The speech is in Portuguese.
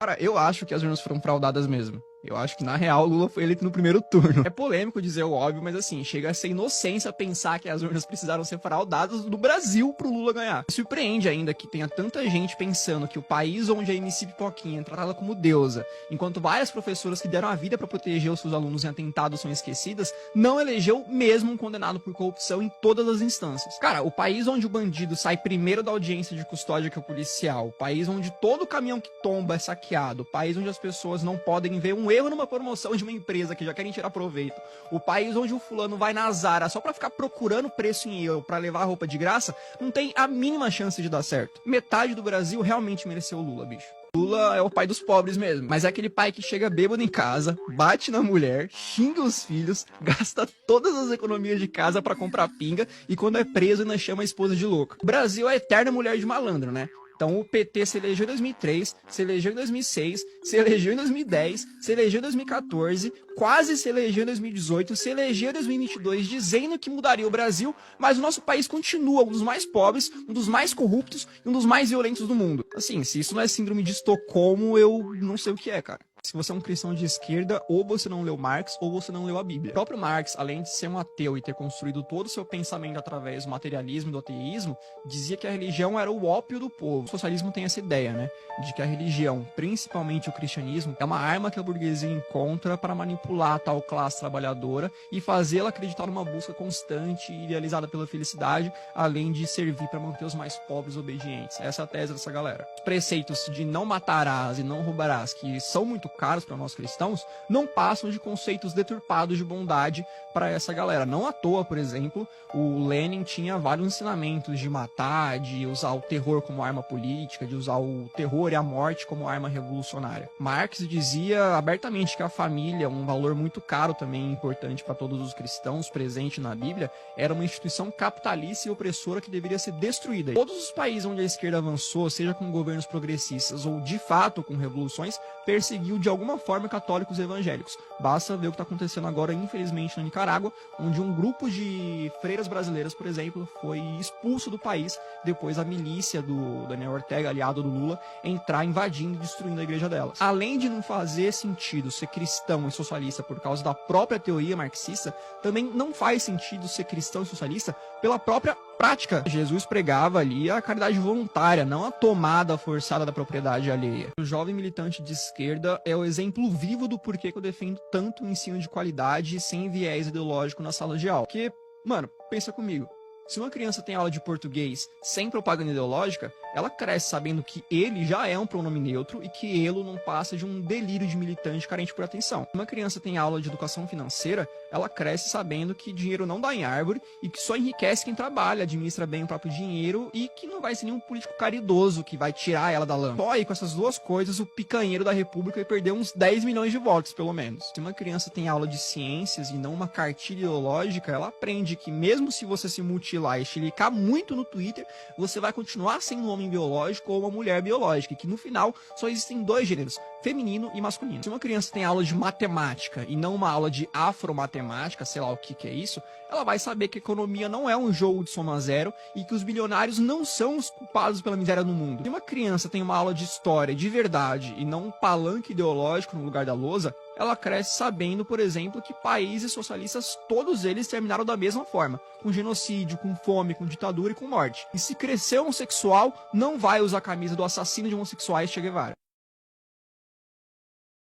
Cara, eu acho que as urnas foram fraudadas mesmo. Eu acho que, na real, o Lula foi eleito no primeiro turno. É polêmico dizer o óbvio, mas assim, chega a ser inocência pensar que as urnas precisaram ser fraudadas do Brasil pro Lula ganhar. Me surpreende ainda que tenha tanta gente pensando que o país onde a MC Pipoquinha é tratada como deusa, enquanto várias professoras que deram a vida pra proteger os seus alunos em atentados são esquecidas, não elegeu mesmo um condenado por corrupção em todas as instâncias. Cara, o país onde o bandido sai primeiro da audiência de custódia que o policial, o país onde todo caminhão que tomba é saqueado, o país onde as pessoas não podem ver um erro numa promoção de uma empresa que já querem tirar proveito, o país onde o fulano vai na Zara só pra ficar procurando preço em euro pra levar roupa de graça, não tem a mínima chance de dar certo. Metade do Brasil realmente mereceu o Lula, bicho. Lula é o pai dos pobres mesmo, mas é aquele pai que chega bêbado em casa, bate na mulher, xinga os filhos, gasta todas as economias de casa pra comprar pinga e quando é preso ainda chama a esposa de louca. O Brasil é a eterna mulher de malandro, né? Então o PT se elegeu em 2003, se elegeu em 2006, se elegeu em 2010, se elegeu em 2014, quase se elegeu em 2018, se elegeu em 2022 dizendo que mudaria o Brasil, mas o nosso país continua um dos mais pobres, um dos mais corruptos e um dos mais violentos do mundo. Assim, se isso não é síndrome de Estocolmo, eu não sei o que é, cara. Se você é um cristão de esquerda, ou você não leu Marx, ou você não leu a Bíblia. O próprio Marx, além de ser um ateu e ter construído todo o seu pensamento através do materialismo e do ateísmo, dizia que a religião era o ópio do povo. O socialismo tem essa ideia, né? De que a religião, principalmente o cristianismo, é uma arma que a burguesia encontra para manipular a tal classe trabalhadora e fazê-la acreditar numa busca constante e idealizada pela felicidade, além de servir para manter os mais pobres obedientes. Essa é a tese dessa galera. Os preceitos de não matarás e não roubarás, que são muito caros para nós cristãos, não passam de conceitos deturpados de bondade para essa galera. Não à toa, por exemplo, o Lenin tinha vários ensinamentos de matar, de usar o terror como arma política, de usar o terror e a morte como arma revolucionária. Marx dizia abertamente que a família, um valor muito caro também importante para todos os cristãos, presente na Bíblia, era uma instituição capitalista e opressora que deveria ser destruída. Todos os países onde a esquerda avançou, seja com governos progressistas ou de fato com revoluções, perseguiu de alguma forma católicos e evangélicos. Basta ver o que está acontecendo agora, infelizmente, na Nicarágua, onde um grupo de freiras brasileiras, por exemplo, foi expulso do país depois a milícia do Daniel Ortega, aliado do Lula, entrar invadindo e destruindo a igreja delas. Além de não fazer sentido ser cristão e socialista por causa da própria teoria marxista, também não faz sentido ser cristão e socialista pela própria prática. Jesus pregava ali a caridade voluntária, não a tomada forçada da propriedade alheia. O jovem militante de esquerda é o exemplo vivo do porquê que eu defendo tanto o ensino de qualidade sem viés ideológico na sala de aula. Porque, mano, pensa comigo. Se uma criança tem aula de português sem propaganda ideológica, ela cresce sabendo que ele já é um pronome neutro e que ele não passa de um delírio de militante carente por atenção. Se uma criança tem aula de educação financeira, ela cresce sabendo que dinheiro não dá em árvore e que só enriquece quem trabalha, administra bem o próprio dinheiro e que não vai ser nenhum político caridoso que vai tirar ela da lama. Só aí com essas duas coisas o picanheiro da república vai perder uns 10 milhões de votos, pelo menos. Se uma criança tem aula de ciências e não uma cartilha ideológica, ela aprende que mesmo se você se mutilar e chilicar muito no Twitter, você vai continuar sendo um homem biológico ou uma mulher biológica, e que no final só existem dois gêneros, feminino e masculino. Se uma criança tem aula de matemática e não uma aula de afromatemática, sei lá o que é isso, ela vai saber que a economia não é um jogo de soma zero e que os bilionários não são os culpados pela miséria no mundo. Se uma criança tem uma aula de história de verdade e não um palanque ideológico no lugar da lousa, ela cresce sabendo, por exemplo, que países socialistas, todos eles terminaram da mesma forma, com genocídio, com fome, com ditadura e com morte. E se crescer homossexual, não vai usar a camisa do assassino de homossexuais Che Guevara.